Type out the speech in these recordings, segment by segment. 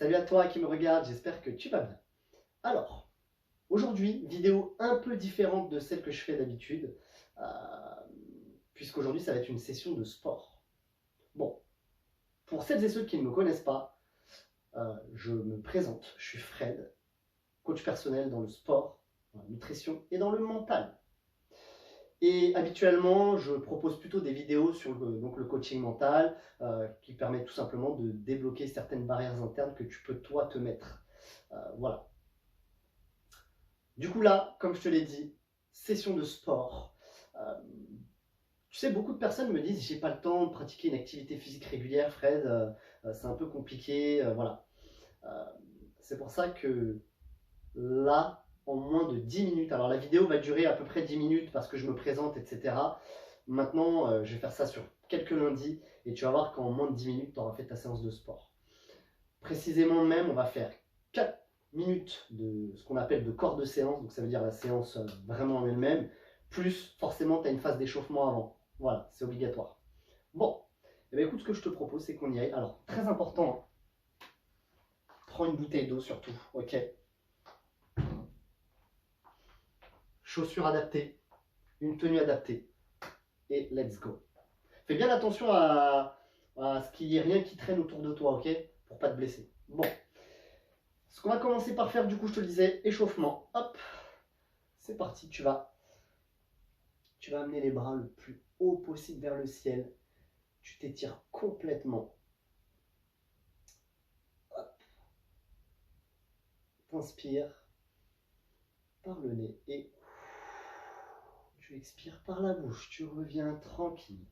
Salut à toi qui me regarde, j'espère que tu vas bien. Alors, aujourd'hui, vidéo un peu différente de celle que je fais d'habitude, puisqu'aujourd'hui ça va être une session de sport. Bon, pour celles et ceux qui ne me connaissent pas, je me présente, je suis Fred, coach personnel dans le sport, dans la nutrition et dans le mental. Et habituellement, je propose plutôt des vidéos sur le coaching mental qui permettent tout simplement de débloquer certaines barrières internes que tu peux toi te mettre. Voilà. Du coup là, comme je te l'ai dit, session de sport. Tu sais, beaucoup de personnes me disent j'ai pas le temps de pratiquer une activité physique régulière, Fred, c'est un peu compliqué, voilà. C'est pour ça que là, en moins de 10 minutes, alors la vidéo va durer à peu près 10 minutes parce que je me présente, etc. Maintenant, je vais faire ça sur quelques lundis et tu vas voir qu'en moins de 10 minutes, tu auras fait ta séance de sport. Précisément même, on va faire 4 minutes de ce qu'on appelle de corps de séance, donc ça veut dire la séance vraiment en elle-même, plus forcément tu as une phase d'échauffement avant. Voilà, c'est obligatoire. Bon, eh bien, écoute, ce que je te propose, c'est qu'on y aille. Alors, très important, hein, prends une bouteille d'eau surtout, ok? Chaussures adaptées, une tenue adaptée, et let's go. Fais bien attention à ce qu'il n'y ait rien qui traîne autour de toi, ok? Pour pas te blesser. Bon, ce qu'on va commencer par faire, du coup, je te le disais, échauffement. Hop, c'est parti, tu vas amener les bras le plus haut possible vers le ciel. Tu t'étires complètement. Hop. T'inspires par le nez et tu expires par la bouche. Tu reviens tranquille.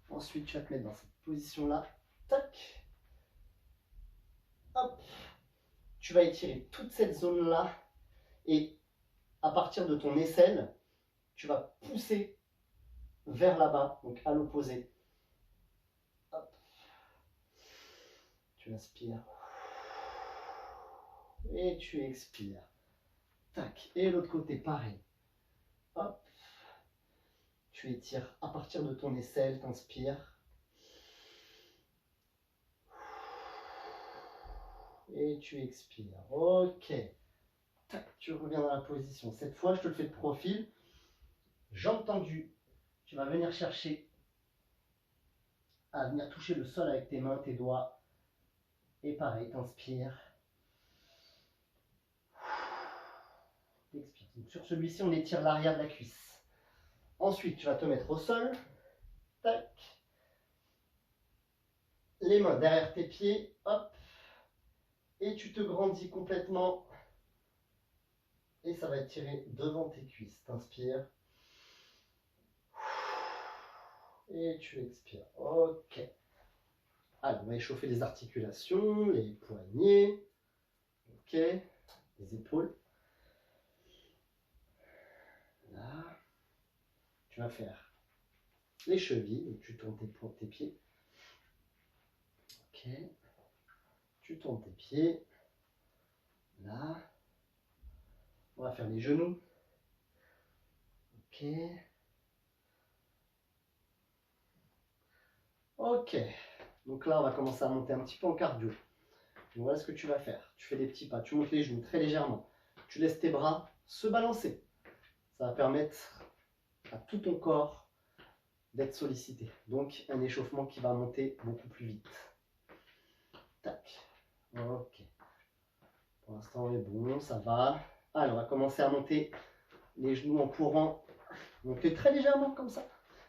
Ensuite, tu vas te mettre dans cette position-là. Tac. Hop. Tu vas étirer toute cette zone-là et à partir de ton aisselle, tu vas pousser vers là-bas, donc à l'opposé. Hop. Tu inspires. Et tu expires. Tac. Et l'autre côté, pareil. Hop. Tu étires à partir de ton aisselle, t'inspires. Et tu expires. Ok. Tac, tu reviens dans la position. Cette fois, je te le fais de profil. Jambes tendues. Tu vas venir chercher à venir toucher le sol avec tes mains, tes doigts. Et pareil, t'inspires. T'expires. Donc sur celui-ci, on étire l'arrière de la cuisse. Ensuite, tu vas te mettre au sol. Tac. Les mains derrière tes pieds. Hop. Et tu te grandis complètement. Et ça va être tiré devant tes cuisses. T'inspires. Et tu expires. Ok. Allez, on va échauffer les articulations, les poignets. Ok. Les épaules. Là. Tu vas faire les chevilles. Donc tu tournes tes pieds. Ok. Tu tournes tes pieds. Là. On va faire les genoux. Ok. Ok. Donc là, on va commencer à monter un petit peu en cardio. Donc voilà ce que tu vas faire. Tu fais des petits pas. Tu montes les genoux très légèrement. Tu laisses tes bras se balancer. Ça va permettre à tout ton corps d'être sollicité. Donc un échauffement qui va monter beaucoup plus vite. Tac. Ok. Pour l'instant, on est bon, ça va. Alors, on va commencer à monter les genoux en courant. Monter très légèrement comme ça.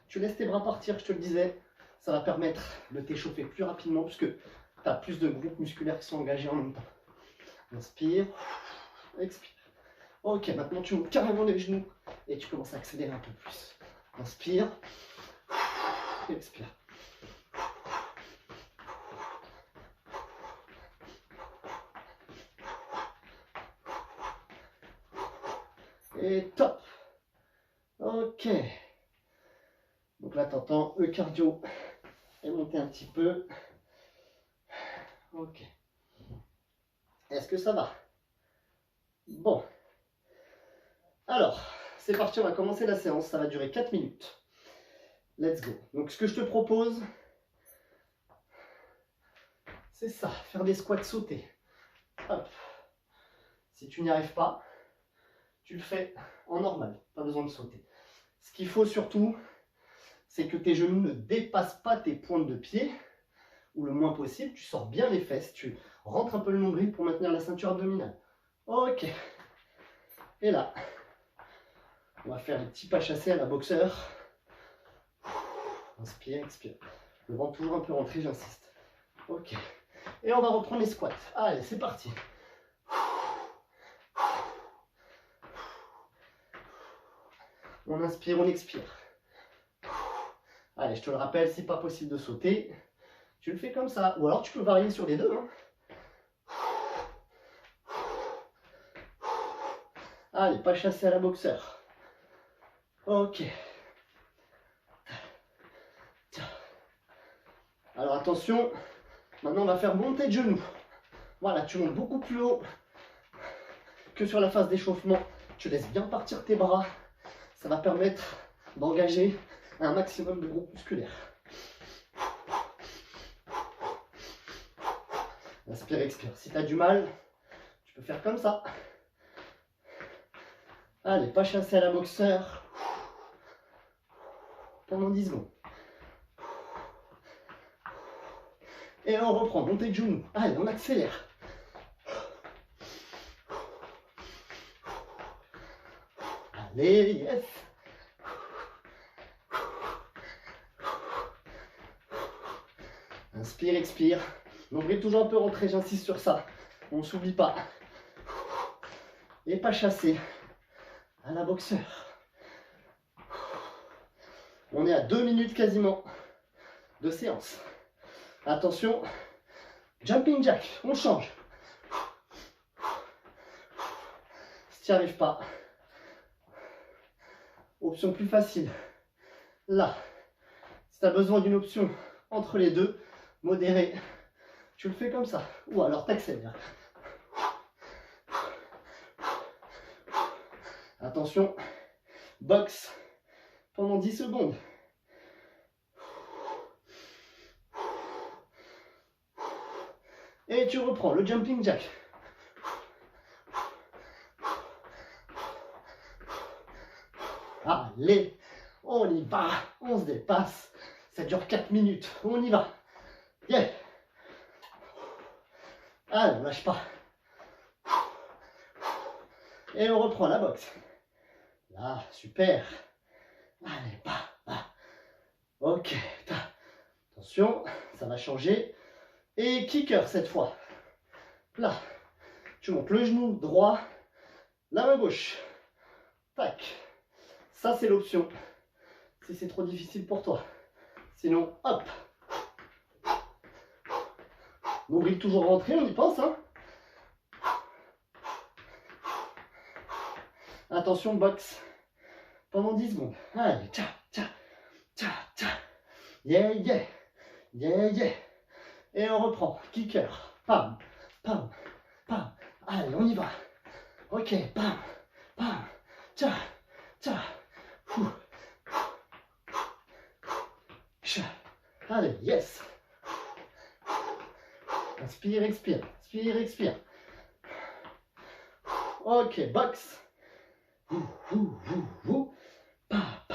Tu laisses tes bras partir, je te le disais. Ça va permettre de t'échauffer plus rapidement puisque tu as plus de groupes musculaires qui sont engagés en même temps. Inspire, expire. Ok, maintenant tu montes carrément les genoux et tu commences à accélérer un peu plus. Inspire, expire. Et top. Ok. Donc là, tu entends le cardio est monté un petit peu. Ok. Est-ce que ça va? Bon. Alors, c'est parti, on va commencer la séance. Ça va durer 4 minutes. Let's go. Donc, ce que je te propose, c'est ça, faire des squats sautés. Hop. Si tu n'y arrives pas, tu le fais en normal, pas besoin de sauter. Ce qu'il faut surtout, c'est que tes genoux ne dépassent pas tes pointes de pied, ou le moins possible, tu sors bien les fesses, tu rentres un peu le nombril pour maintenir la ceinture abdominale. Ok. Et là, on va faire les petits pas chassés à la boxeur. Inspire, expire. Le ventre toujours un peu rentré, j'insiste. Ok. Et on va reprendre les squats. Allez, c'est parti. On inspire, on expire. Allez, je te le rappelle, c'est pas possible de sauter. Tu le fais comme ça. Ou alors tu peux varier sur les deux. Hein. Allez, pas chasser à la boxeur. Ok. Alors attention, maintenant on va faire monter de genoux. Voilà, tu montes beaucoup plus haut que sur la phase d'échauffement. Tu laisses bien partir tes bras. Ça va permettre d'engager un maximum de groupe musculaire. Inspire, expire. Si tu as du mal, tu peux faire comme ça. Allez, pas chasser à la boxeur. Pendant 10 secondes. Et on reprend, montée de genoux. Allez, on accélère. Allez, yes. Inspire, expire. Nombril toujours un peu rentré, j'insiste sur ça. On ne s'oublie pas. Et pas chasser à la boxeur. On est à 2 minutes quasiment de séance. Attention, jumping jack, on change. Si tu n'y arrives pas, option plus facile. Là, si tu as besoin d'une option entre les deux, modérée, tu le fais comme ça. Ou alors t'accélères. Attention, box pendant 10 secondes. Et tu reprends le jumping jack. Allez, on y va, on se dépasse. Ça dure 4 minutes, on y va. Yeah. Allez, on lâche pas. Et on reprend la boxe. Là, super. Allez, bah. Ok, attention, ça va changer. Et kicker cette fois. Là, tu montes le genou droit, la main gauche. Tac. Ça, c'est l'option. Si c'est trop difficile pour toi. Sinon, hop. Nombril toujours rentré, on y pense. Hein. Attention, boxe. Pendant 10 secondes. Allez, tcha. Yeah. Et on reprend. Kicker. Pam. Allez, on y va. Ok, pam. Tcha. Allez, yes. Inspire, expire. Ok, box. Pa.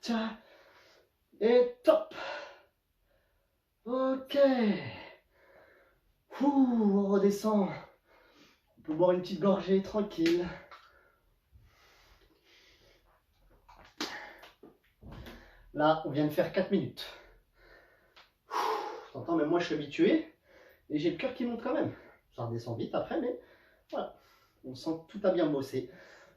Tcha. Et top. Ok. On redescend. On peut boire une petite gorgée tranquille. Là, on vient de faire 4 minutes. T'entends, même moi je suis habitué. Et j'ai le cœur qui monte quand même. Ça redescend vite après, mais voilà. On sent que tout a bien bossé.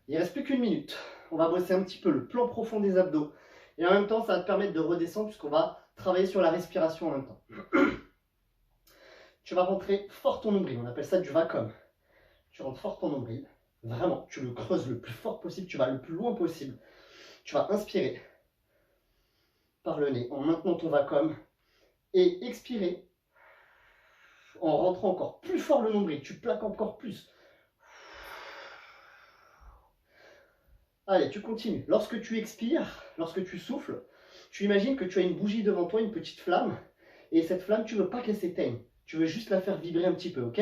Il ne reste plus qu'une minute. On va bosser un petit peu le plan profond des abdos. Et en même temps, ça va te permettre de redescendre puisqu'on va travailler sur la respiration en même temps. Tu vas rentrer fort ton nombril. On appelle ça du vacuum. Tu rentres fort ton nombril. Vraiment, tu le creuses le plus fort possible. Tu vas le plus loin possible. Tu vas inspirer par le nez en maintenant ton vacuum. Et expirer en rentrant encore plus fort le nombril. Tu plaques encore plus. Allez, tu continues. Lorsque tu expires, lorsque tu souffles, tu imagines que tu as une bougie devant toi, une petite flamme, Et cette flamme, tu ne veux pas qu'elle s'éteigne. Tu veux juste la faire vibrer un petit peu, ok?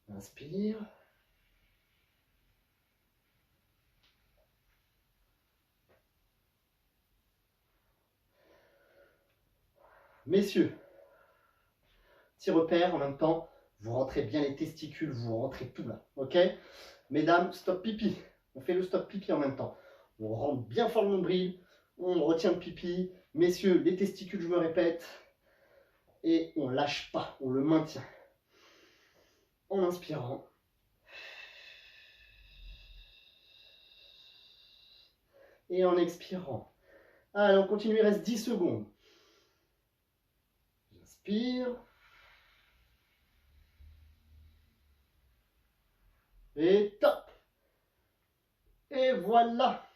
Inspire. Messieurs, petit repère en même temps, vous rentrez bien les testicules, vous rentrez tout là, ok? Mesdames, stop pipi. On fait le stop pipi en même temps. On rentre bien fort le nombril, on retient le pipi. Messieurs, les testicules, je me répète. Et on lâche pas, on le maintient. En inspirant. Et en expirant. Allez, on continue, il reste 10 secondes. J'inspire. Et top. Et voilà.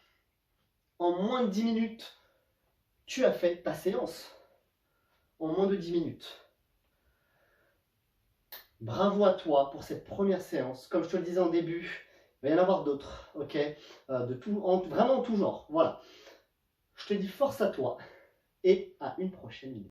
En moins de 10 minutes, tu as fait ta séance. En moins de 10 minutes. Bravo à toi pour cette première séance. Comme je te le disais en début, il va y en avoir d'autres, ok? Vraiment en tout genre. Voilà. Je te dis force à toi et à une prochaine vidéo.